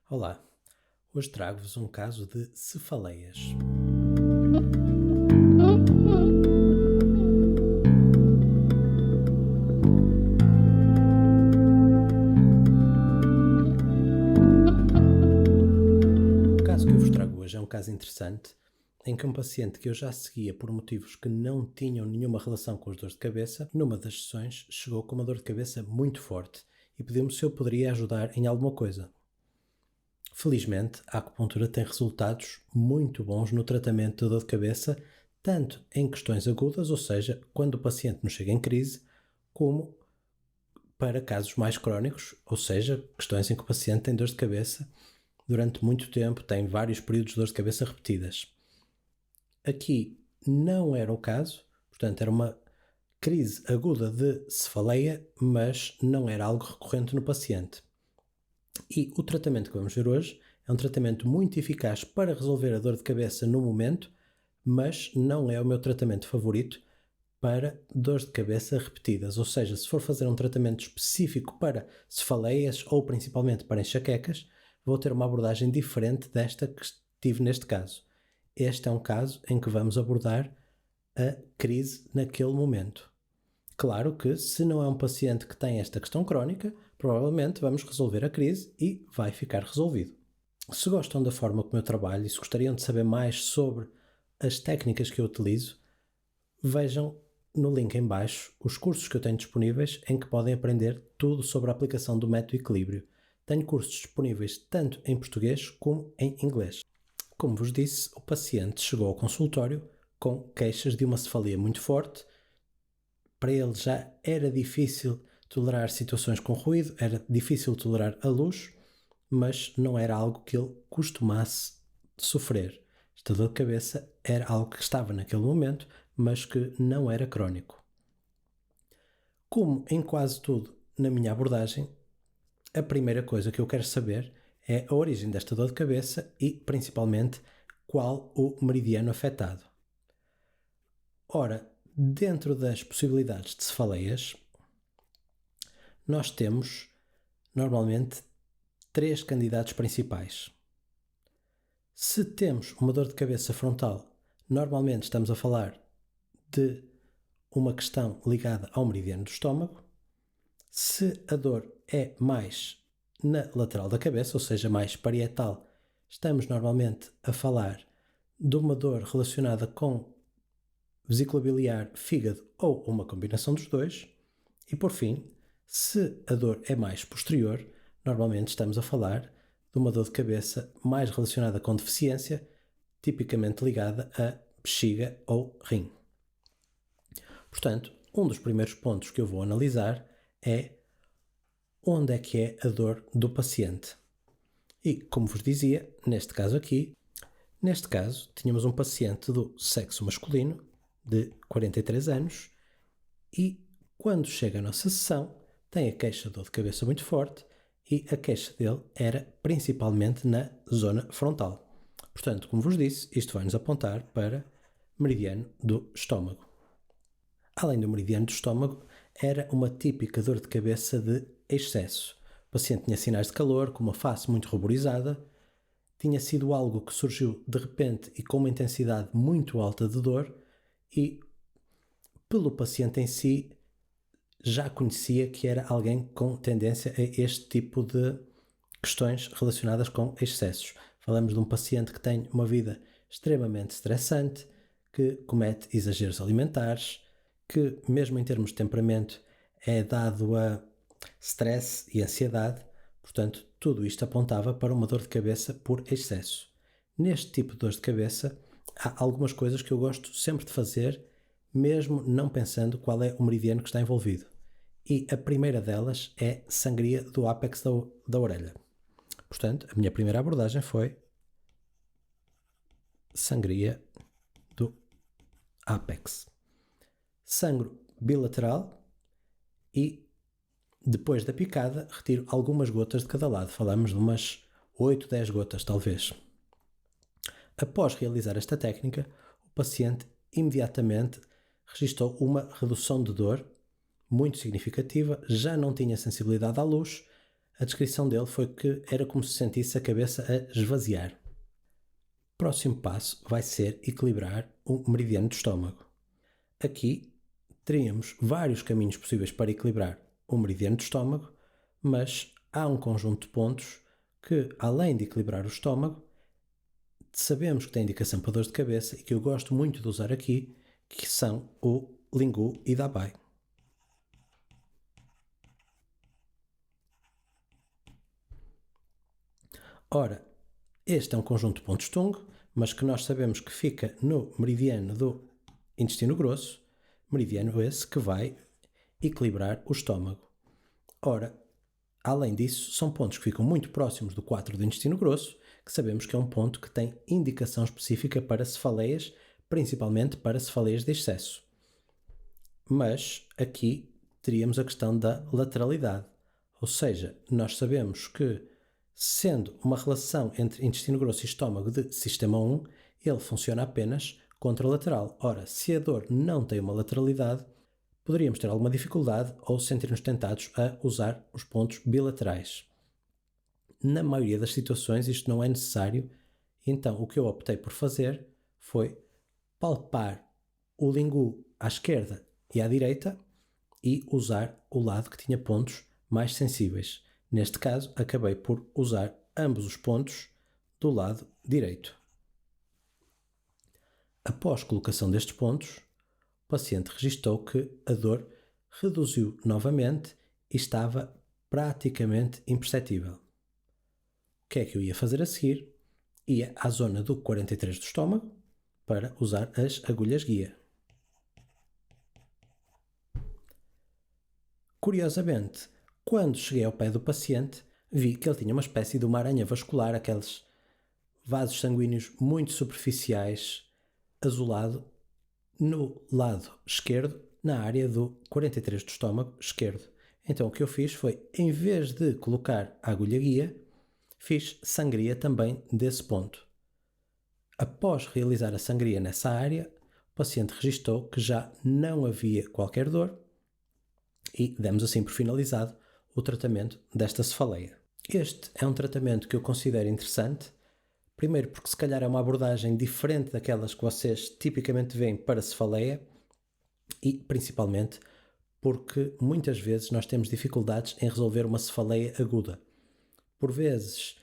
Olá, hoje trago-vos um caso de cefaleias. O caso que eu vos trago hoje é um caso interessante em que um paciente que eu já seguia por motivos que não tinham nenhuma relação com as dores de cabeça, numa das sessões chegou com uma dor de cabeça muito forte e pediu-me se eu poderia ajudar em alguma coisa. Felizmente, a acupuntura tem resultados muito bons no tratamento da dor de cabeça, tanto em questões agudas, ou seja, quando o paciente nos chega em crise, como para casos mais crónicos, ou seja, questões em que o paciente tem dor de cabeça durante muito tempo, tem vários períodos de dor de cabeça repetidas. Aqui não era o caso, portanto era uma crise aguda de cefaleia, mas não era algo recorrente no paciente. E o tratamento que vamos ver hoje é um tratamento muito eficaz para resolver a dor de cabeça no momento, mas não é o meu tratamento favorito para dores de cabeça repetidas. Ou seja, se for fazer um tratamento específico para cefaleias ou principalmente para enxaquecas, vou ter uma abordagem diferente desta que tive neste caso. Este é um caso em que vamos abordar a crise naquele momento. Claro que, se não é um paciente que tem esta questão crónica, provavelmente vamos resolver a crise e vai ficar resolvido. Se gostam da forma como eu trabalho e se gostariam de saber mais sobre as técnicas que eu utilizo, vejam no link em baixo os cursos que eu tenho disponíveis em que podem aprender tudo sobre a aplicação do método equilíbrio. Tenho cursos disponíveis tanto em português como em inglês. Como vos disse, o paciente chegou ao consultório com queixas de uma cefalia muito forte. Para ele já era difícil tolerar situações com ruído, era difícil tolerar a luz, mas não era algo que ele costumasse sofrer. Esta dor de cabeça era algo que estava naquele momento, mas que não era crónico. Como em quase tudo na minha abordagem, a primeira coisa que eu quero saber é a origem desta dor de cabeça e, principalmente, qual o meridiano afetado. Ora, dentro das possibilidades de cefaleias, nós temos, normalmente, 3 candidatos principais. Se temos uma dor de cabeça frontal, normalmente estamos a falar de uma questão ligada ao meridiano do estômago. Se a dor é mais na lateral da cabeça, ou seja, mais parietal, estamos normalmente a falar de uma dor relacionada com vesícula biliar, fígado ou uma combinação dos dois. E por fim, se a dor é mais posterior, normalmente estamos a falar de uma dor de cabeça mais relacionada com deficiência, tipicamente ligada a bexiga ou rim. Portanto, um dos primeiros pontos que eu vou analisar é onde é que é a dor do paciente. E, como vos dizia, neste caso, tínhamos um paciente do sexo masculino, de 43 anos, e quando chega à nossa sessão, tem a queixa de dor de cabeça muito forte e a queixa dele era principalmente na zona frontal. Portanto, como vos disse, isto vai nos apontar para meridiano do estômago. Além do meridiano do estômago, era uma típica dor de cabeça de excesso. O paciente tinha sinais de calor, com uma face muito ruborizada, tinha sido algo que surgiu de repente e com uma intensidade muito alta de dor e, pelo paciente em si, já conhecia que era alguém com tendência a este tipo de questões relacionadas com excessos. Falamos de um paciente que tem uma vida extremamente estressante, que comete exageros alimentares, que mesmo em termos de temperamento é dado a stress e ansiedade. Portanto, tudo isto apontava para uma dor de cabeça por excesso. Neste tipo de dor de cabeça, há algumas coisas que eu gosto sempre de fazer, mesmo não pensando qual é o meridiano que está envolvido. E a primeira delas é sangria do ápex da orelha. Portanto, a minha primeira abordagem foi sangria do ápex. Sangro bilateral e, depois da picada, retiro algumas gotas de cada lado. Falamos de umas 8, 10 gotas, talvez. Após realizar esta técnica, o paciente imediatamente registrou uma redução de dor muito significativa, já não tinha sensibilidade à luz, A descrição dele foi que era como se sentisse a cabeça a esvaziar. Próximo passo vai ser equilibrar o meridiano do estômago. Aqui teríamos vários caminhos possíveis para equilibrar o meridiano do estômago, mas há um conjunto de pontos que, além de equilibrar o estômago, sabemos que tem indicação para dores de cabeça e que eu gosto muito de usar aqui, que são o Lingu e Dabai. Ora, este é um conjunto de pontos tung, mas que nós sabemos que fica no meridiano do intestino grosso, meridiano esse que vai equilibrar o estômago. Ora, além disso, são pontos que ficam muito próximos do 4 do intestino grosso, que sabemos que é um ponto que tem indicação específica para cefaleias, principalmente para cefaleias de excesso. Mas aqui teríamos a questão da lateralidade, ou seja, nós sabemos que, sendo uma relação entre intestino grosso e estômago de sistema 1, ele funciona apenas contralateral. Ora, se a dor não tem uma lateralidade, poderíamos ter alguma dificuldade ou sentir-nos tentados a usar os pontos bilaterais. Na maioria das situações isto não é necessário, então o que eu optei por fazer foi palpar o lingu à esquerda e à direita e usar o lado que tinha pontos mais sensíveis. Neste caso, acabei por usar ambos os pontos do lado direito. Após colocação destes pontos, o paciente registou que a dor reduziu novamente e estava praticamente imperceptível. O que é que eu ia fazer a seguir? Ia à zona do 43 do estômago para usar as agulhas guia. Curiosamente, quando cheguei ao pé do paciente, vi que ele tinha uma espécie de uma aranha vascular, aqueles vasos sanguíneos muito superficiais, azulado, no lado esquerdo, na área do 43 do estômago esquerdo. Então o que eu fiz foi, em vez de colocar a agulha guia, fiz sangria também desse ponto. Após realizar a sangria nessa área, o paciente registou que já não havia qualquer dor e demos assim por finalizado o tratamento desta cefaleia. Este é um tratamento que eu considero interessante, primeiro porque se calhar é uma abordagem diferente daquelas que vocês tipicamente veem para cefaleia e principalmente porque muitas vezes nós temos dificuldades em resolver uma cefaleia aguda. Por vezes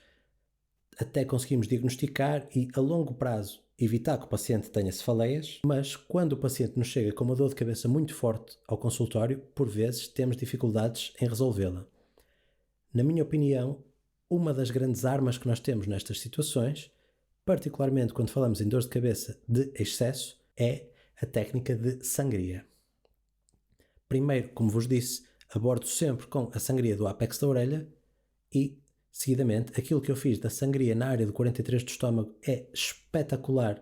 até conseguimos diagnosticar e a longo prazo evitar que o paciente tenha cefaleias, mas quando o paciente nos chega com uma dor de cabeça muito forte ao consultório, por vezes temos dificuldades em resolvê-la. Na minha opinião, uma das grandes armas que nós temos nestas situações, particularmente quando falamos em dores de cabeça de excesso, é a técnica de sangria. Primeiro, como vos disse, abordo sempre com a sangria do ápex da orelha e, seguidamente, aquilo que eu fiz da sangria na área do 43 do estômago é espetacular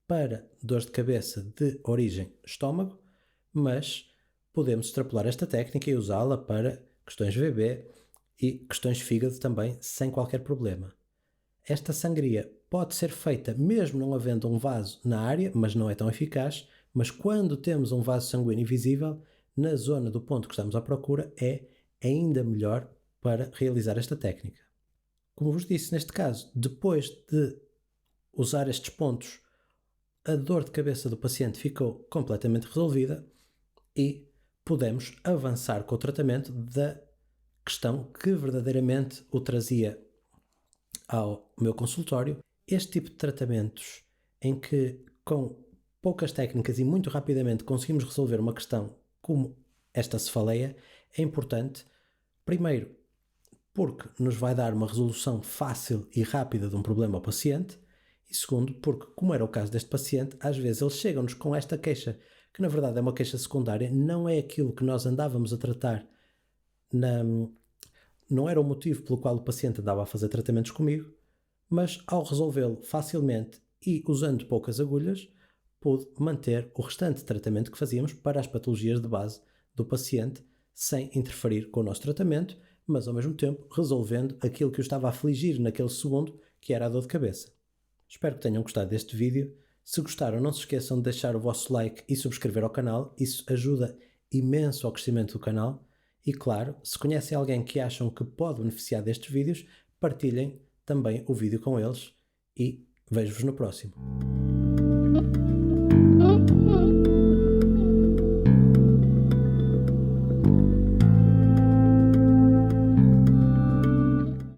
para dores de cabeça de origem estômago, mas podemos extrapolar esta técnica e usá-la para questões VB e questões fígado também sem qualquer problema. Esta sangria pode ser feita mesmo não havendo um vaso na área, mas não é tão eficaz, mas quando temos um vaso sanguíneo visível, na zona do ponto que estamos à procura, é ainda melhor para realizar esta técnica. Como vos disse, neste caso, depois de usar estes pontos, a dor de cabeça do paciente ficou completamente resolvida e podemos avançar com o tratamento da questão que verdadeiramente o trazia ao meu consultório. Este tipo de tratamentos em que com poucas técnicas e muito rapidamente conseguimos resolver uma questão como esta cefaleia é importante, primeiro porque nos vai dar uma resolução fácil e rápida de um problema ao paciente e segundo porque, como era o caso deste paciente, às vezes eles chegam-nos com esta queixa, que na verdade é uma queixa secundária, não é aquilo que nós andávamos a tratar, não era o motivo pelo qual o paciente andava a fazer tratamentos comigo, mas ao resolvê-lo facilmente e usando poucas agulhas, pude manter o restante tratamento que fazíamos para as patologias de base do paciente sem interferir com o nosso tratamento, mas ao mesmo tempo resolvendo aquilo que o estava a afligir naquele segundo, que era a dor de cabeça. Espero que tenham gostado deste vídeo. Se gostaram, não se esqueçam de deixar o vosso like e subscrever ao canal, isso ajuda imenso ao crescimento do canal. E claro, se conhecem alguém que acham que pode beneficiar destes vídeos, partilhem também o vídeo com eles e vejo-vos no próximo.